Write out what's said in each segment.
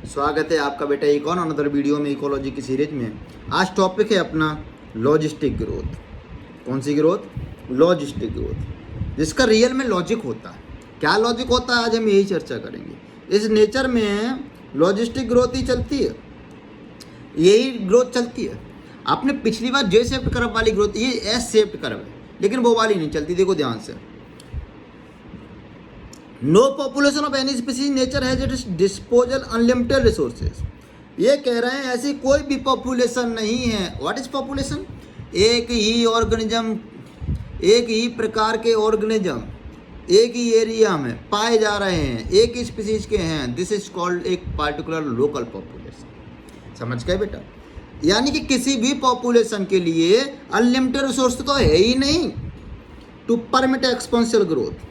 स्वागत है आपका बेटा एक और अनदर वीडियो में इकोलॉजी की सीरीज में। आज टॉपिक है अपना लॉजिस्टिक ग्रोथ। कौन सी ग्रोथ? लॉजिस्टिक ग्रोथ, जिसका रियल में लॉजिक होता है। क्या लॉजिक होता है आज हम यही चर्चा करेंगे। इस नेचर में लॉजिस्टिक ग्रोथ ही चलती है, यही ग्रोथ चलती है। आपने पिछली बार जे शेप्ड कर्व वाली ग्रोथ, ये एस शेप्ड कर्व है, लेकिन वो वाली नहीं चलती। देखो ध्यान से, no population of any species nature has its disposal unlimited resources. ये कह रहे हैं ऐसी कोई भी पॉपुलेशन नहीं है। What is population? एक ही ऑर्गेनिज्म, एक ही प्रकार के ऑर्गेनिज्म एक ही एरिया में पाए जा रहे हैं, एक ही स्पीसीज के हैं। दिस इज कॉल्ड एक पार्टिकुलर लोकल पॉपुलेशन। समझ गए बेटा? यानी कि किसी भी पॉपुलेशन के लिए अनलिमिटेड रिसोर्स तो है ही नहीं टू परमिट एक्सपोनेंशियल ग्रोथ।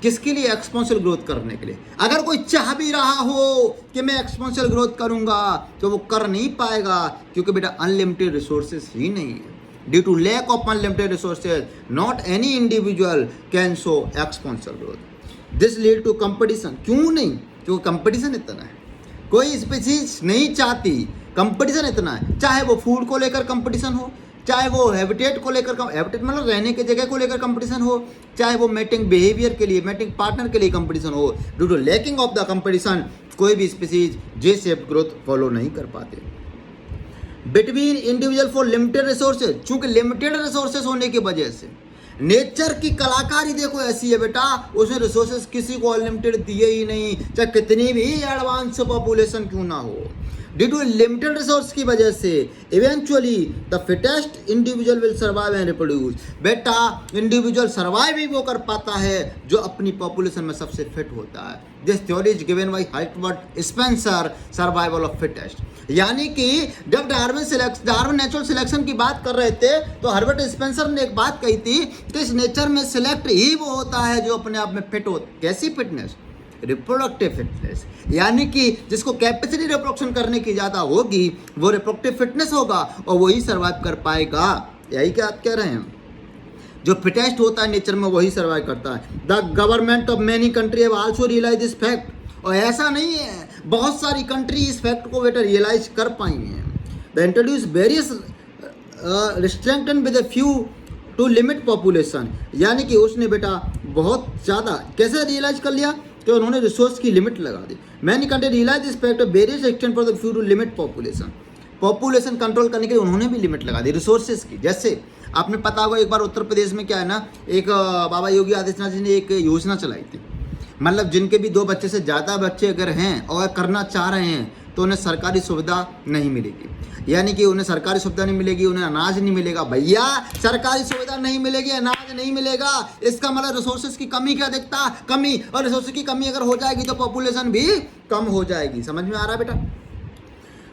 किसके लिए? एक्सपोनेंशियल ग्रोथ करने के लिए। अगर कोई चाह भी रहा हो कि मैं एक्सपोनेंशियल ग्रोथ करूंगा तो वो कर नहीं पाएगा, क्योंकि बेटा अनलिमिटेड रिसोर्सेज ही नहीं है। Due to lack of unlimited resources not any individual can show exponential growth. This lead to competition. क्यों नहीं? क्योंकि कंपटीशन इतना है, कोई स्पीसीज नहीं चाहती। कंपटीशन इतना है, चाहे वो फूड को लेकर कंपटीशन हो, चाहे वो हैबिटेट को लेकर, हैबिटेट मतलब रहने की जगह को लेकर कंपटीशन हो, चाहे वो मेटिंग बिहेवियर के लिए, मेटिंग पार्टनर के लिए कंपटीशन हो। Due to lacking of the competition कोई भी species J shape growth follow नहीं कर पाते। Between individual for limited resources, चूंकि लिमिटेड रिसोर्सेज होने की वजह से नेचर की कलाकारी देखो ऐसी है बेटा, उसने रिसोर्सेज किसी को अनलिमिटेड दिए ही नहीं, चाहे कितनी भी एडवांस पॉपुलेशन क्यों ना हो। ड्यू टू लिमिटेड रिसोर्स की वजह से eventually the fittest individual will survive and reproduce. बेटा इंडिविजुअल सर्वाइव ही वो कर पाता है जो अपनी पॉपुलेशन में सबसे फिट होता है। This theory is given by Herbert Spencer, survival of fittest. यानी कि जब डार्विन नेचुरल सिलेक्शन की बात कर रहे थे तो हर्बर्ट स्पेंसर ने एक बात कही थी कि इस नेचर में सिलेक्ट ही वो होता है जो अपने आप में फिट हो। कैसी फिटनेस? Reproductive fitness. यानी कि जिसको कैपेसिटी रिप्रोडक्शन करने की ज़्यादा होगी वो रिप्रोडक्टिव फिटनेस होगा और वही सर्वाइव कर पाएगा। यही क्या आप कह रहे हैं? जो फिटेस्ट होता है नेचर में वही सर्वाइव करता है। The government of many country have also realise this fact. और ऐसा नहीं है, बहुत सारी कंट्री इस फैक्ट को बेटा रियलाइज कर पाई हैं। The introduce various restriction with a few to limit population. यानी कि उसने बेटा बहुत ज़्यादा कैसे रियलाइज कर लिया कि उन्होंने रिसोर्स की लिमिट लगा दी। Many country realize this fact of various action for the few to limit population. Population control करने के लिए उन्होंने भी लिमिट लगा दी रिसोर्सेज की। जैसे आपने पता होगा एक बार उत्तर प्रदेश में क्या है ना, एक बाबा योगी आदित्यनाथ जी ने एक योजना चलाई थी। मतलब जिनके भी 2 बच्चे से ज़्यादा बच्चे अगर हैं और करना चाह रहे हैं तो उन्हें सरकारी सुविधा नहीं मिलेगी। यानी कि उन्हें सरकारी सुविधा नहीं मिलेगी, उन्हें अनाज नहीं मिलेगा। भैया सरकारी सुविधा नहीं मिलेगी, अनाज नहीं मिलेगा, इसका मतलब रिसोर्सेज की कमी क्या दिखता? कमी। और रिसोर्सेज की कमी अगर हो जाएगी तो पॉपुलेशन भी कम हो जाएगी। समझ में आ रहा है बेटा?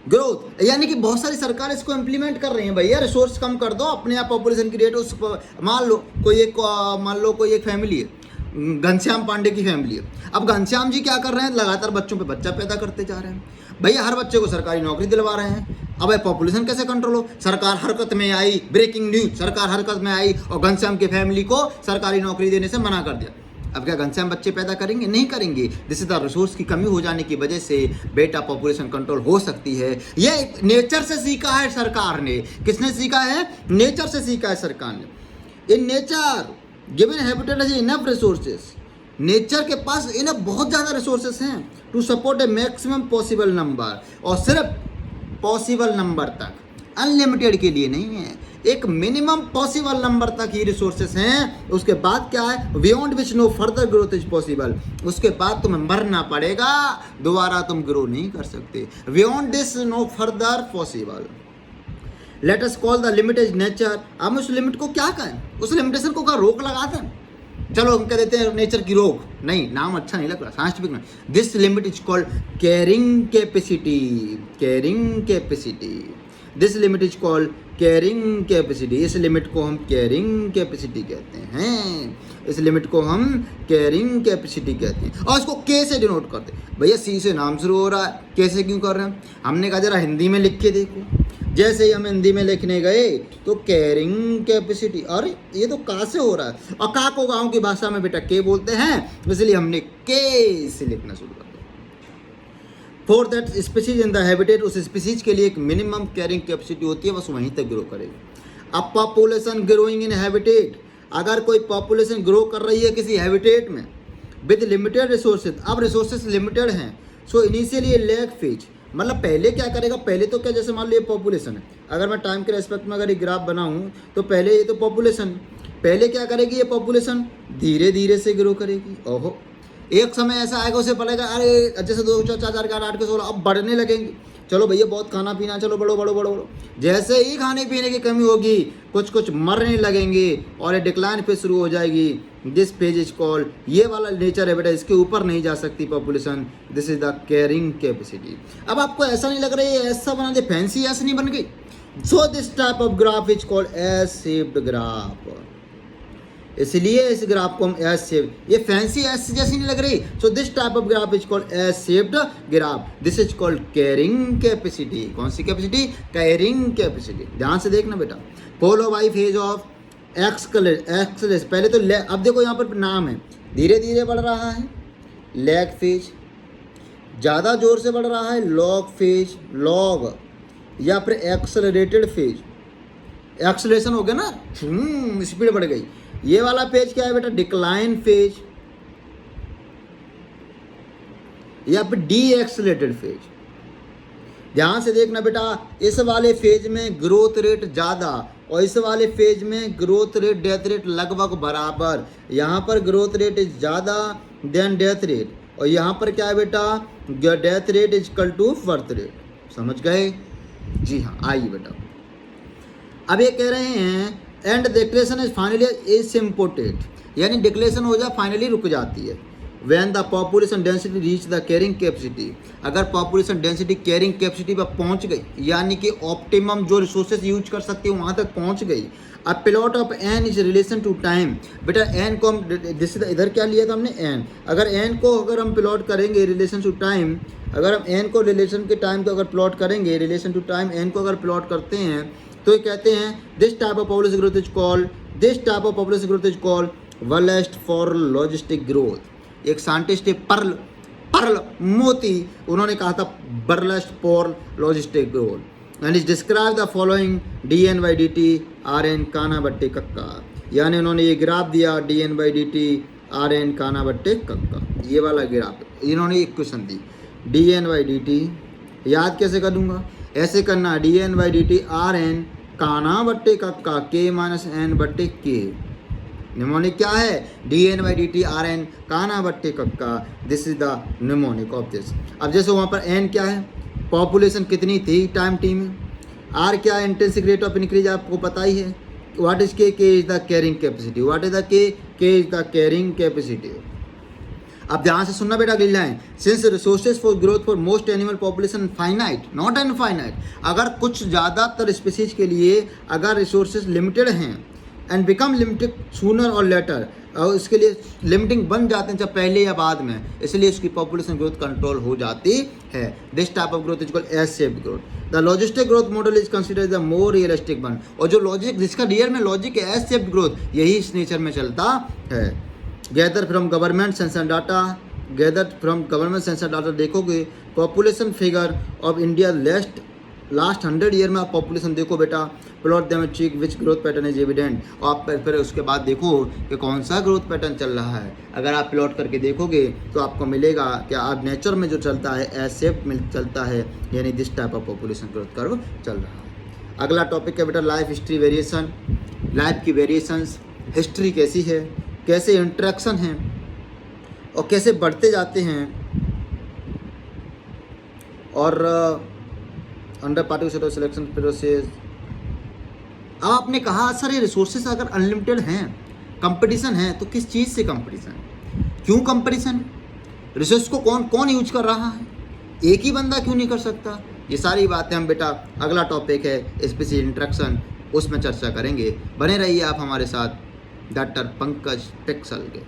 ग्रोथ यानी कि बहुत सारी सरकार इसको इम्प्लीमेंट कर रही है। भैया रिसोर्स कम कर दो, अपने आप पॉपुलेशन की रेट उस मान लो कोई एक फैमिली है, घनश्याम पांडे की फैमिली है। अब घनश्याम जी क्या कर रहे हैं? लगातार बच्चों पे बच्चा पैदा करते जा रहे हैं। भैया हर बच्चे को सरकारी नौकरी दिलवा रहे हैं। अब पॉपुलेशन कैसे कंट्रोल हो? सरकार हरकत में आई, ब्रेकिंग न्यूज, सरकार हरकत में आई और घनश्याम की फैमिली को सरकारी नौकरी देने से मना कर दिया। अब क्या घनश्याम बच्चे पैदा करेंगे? नहीं करेंगे। दिस इज द रिसोर्स की कमी हो जाने की वजह से बेटा पॉपुलेशन कंट्रोल हो सकती है। ये नेचर से सीखा है सरकार ने। किसने सीखा है? नेचर से सीखा है सरकार ने। In nature given habitat has enough resources. Nature के पास इनफ बहुत ज़्यादा रिसोर्सेज हैं to support a maximum possible number, और सिर्फ पॉसिबल नंबर तक, अनलिमिटेड के लिए नहीं है। एक मिनिमम पॉसिबल नंबर तक ही रिसोर्सेस हैं। उसके बाद क्या है? Beyond which no further growth is possible. उसके बाद तुम्हें मरना पड़ेगा, दोबारा तुम ग्रो नहीं कर सकते। Beyond this no further possible. Let us call the limit is nature. हम उस लिमिट को क्या कहें? उस लिमिटेशन को क्या रोक लगा दें? चलो हम कह देते हैं नेचर की रोक। नहीं, नाम अच्छा नहीं लग रहा, साइंटिफिक नहीं। This limit is called carrying capacity. Carrying capacity, this limit is called carrying capacity. इस लिमिट को हम कैरिंग कैपेसिटी कहते हैं। इस लिमिट को हम कैरिंग कैपेसिटी कहते हैं और इसको के से डिनोट करते हैं। भैया सी से नाम शुरू हो रहा है, कैसे क्यों कर रहे हैं? हमने कहा जरा हिंदी में लिख के देखो। जैसे ही हम हिंदी में लिखने गए तो कैरिंग कैपेसिटी, अरे ये तो का से हो रहा है और का को गाँव की भाषा में बेटा के बोलते हैं, इसलिए हमने के से लिखना शुरू कर दिया। For that species in the habitat, उस स्पीसीज के लिए एक मिनिमम कैरिंग कैपेसिटी होती है, बस वहीं तक ग्रो करेगी। अब पॉपुलेशन ग्रोइंग इन हैबिटेट, अगर कोई पॉपुलेशन ग्रो कर रही है किसी हैबिटेट में विद लिमिटेड रिसोर्सेज, अब रिसोर्सेज लिमिटेड हैं, सो इनिशियली ये लैग फेज, मतलब पहले क्या करेगा, पहले तो क्या, जैसे मान लो ये पॉपुलेशन है, अगर मैं टाइम के रेस्पेक्ट में अगर एक ग्राफ बनाऊँ तो पहले ये तो पॉपुलेशन, पहले क्या करेगी ये पॉपुलेशन, धीरे धीरे से ग्रो करेगी। ओहो, एक समय ऐसा आएगा उसे पड़ेगा अरे जैसे 2 4 4 4 8 के 16 अब बढ़ने लगेंगे, चलो भैया बहुत खाना पीना, चलो बढ़ो बढ़ो बढ़ो बढ़ो, जैसे ही खाने पीने की कमी होगी कुछ कुछ मरने लगेंगे और ये डिक्लाइन पे शुरू हो जाएगी। दिस फेज इज कॉल्ड, ये वाला नेचर है बेटा, इसके ऊपर नहीं जा सकती population, this is the carrying capacity. अब आपको ऐसा नहीं लग रहा है ऐसा बना दे, फैंसी ऐसे नहीं बन गई। So this type of graph is called S shaped graph, इसलिए इस ग्राफ को हम एस शेप, ये फैंसी एस जैसी नहीं लग रही। So this type of graph is called S shaped graph, this is called carrying capacity. कौन सी कैपेसिटी, कैरिंग कैपेसिटी। ध्यान से देखना बेटा, follow by phase of XLS, पहले तो अब देखो यहाँ पर नाम है, धीरे धीरे बढ़ रहा है लैग फेज, ज़्यादा जोर से बढ़ रहा है लॉग फेज, लॉग या फिर एक्सलरेटेड फेज, एक्सलेशन हो गया ना, स्पीड बढ़ गई। ये वाला फेज क्या है बेटा, डिक्लाइन फेज या फिर डी एक्सलेटेड फेज। ध्यान से देखना बेटा, इस वाले फेज में ग्रोथ रेट ज़्यादा और इस वाले फेज में ग्रोथ रेट डेथ रेट लगभग बराबर। यहाँ पर ग्रोथ रेट इज ज़्यादा देन डेथ रेट और यहाँ पर क्या है बेटा, death rate is equal to birth rate. समझ गए? जी हाँ, आइए बेटा, अब ये कह रहे हैं एंड डिक्लेरेशन इज फाइनली एसिम्प्टोटेड, यानी डिक्लेरेशन हो जाए फाइनली रुक जाती है। When the population density reach the carrying capacity, अगर पॉपुलेशन डेंसिटी कैरिंग कैपेसिटी पर पहुंच गई, यानी कि ऑप्टिमम जो रिसोर्सेज यूज कर सकती है वहाँ तक पहुंच गई। A plot of N is relation to time, बेटा एन को हम जैसे इधर क्या लिया था हमने एन, अगर एन को अगर हम प्लॉट करेंगे रिलेशन टू टाइम, अगर हम एन को रिलेशन के टाइम को अगर प्लॉट करेंगे, रिलेशन टू टाइम एन को अगर प्लॉट करते हैं तो ये कहते हैं this type of population growth is called, this type of population growth is called Verhulst for logistic growth. एक साइंटिस्ट है पर्ल मोती, उन्होंने कहा था Verhulst for logistic growth and is describe the following D N by D T R N काना बट्टे कक्का, यानी उन्होंने ये ग्राफ दिया D N by D T R N काना बट्टे कक्का, ये वाला ग्राफ। इन्होंने एक question the D N by D T, याद कैसे कर दूंगा, ऐसे करना D N by D T R N काना बट्टे कक्का के माइनस एन बट्टे के। निमोनिक क्या है, D N by D T R N काना बट्टे कक्का, this is the mnemonic of this. अब जैसे वहाँ पर एन क्या है, पॉपुलेशन कितनी थी टाइम टी में, आर क्या है, इंटेंसिक रेट ऑफ इंक्रीज आपको पता ही है, व्हाट इज के is the carrying capacity, what is the के इज द कैरिंग कैपेसिटी। अब ध्यान से सुनना बेटा अगली line, since resources for growth for most animal population finite not infinite, अगर कुछ ज़्यादातर स्पीसीज के लिए अगर रिसोर्सेज लिमिटेड हैं एंड बिकम लिमिटेड सूनर और लेटर, और इसके लिए लिमिटिंग बन जाते हैं चाहे पहले या बाद में, इसलिए उसकी पॉपुलेशन ग्रोथ कंट्रोल हो जाती है। This type of growth is called S shaped growth. The logistic growth model is considered the more realistic one, और जो लॉजिक जिसका रियल में लॉजिक है एस शेप्ड ग्रोथ, यही इस नेचर में चलता है। Gather from government census data, gather from government census data देखोगे population figure of India last 100 year में आप पॉपुलेशन देखो बेटा, plot them check which growth pattern is evident, और आप फिर उसके बाद देखो कि कौन सा ग्रोथ पैटर्न चल रहा है। अगर आप प्लॉट करके देखोगे तो आपको मिलेगा कि आप नेचर में जो चलता है एस शेप में चलता है, यानी this type of population growth curve चल रहा है। अगला टॉपिक है बेटा लाइफ हिस्ट्री वेरिएशन, लाइफ की वेरिएशंस, हिस्ट्री कैसी है, कैसे इंट्रैक्शन हैं और कैसे बढ़ते जाते हैं, और अंडर पार्टिकुलर सिलेक्शन प्रोसेस। अब आपने कहा सर ये रिसोर्सेज अगर अनलिमिटेड हैं, कंपटीशन है, तो किस चीज़ से कंपटीशन, क्यों कंपटीशन, रिसोर्स को कौन कौन यूज कर रहा है, एक ही बंदा क्यों नहीं कर सकता, ये सारी बातें हम बेटा अगला टॉपिक है स्पेशल इंट्रैक्शन, उसमें चर्चा करेंगे। बने रहिए आप हमारे साथ डॉक्टर पंकज टेक्सल के।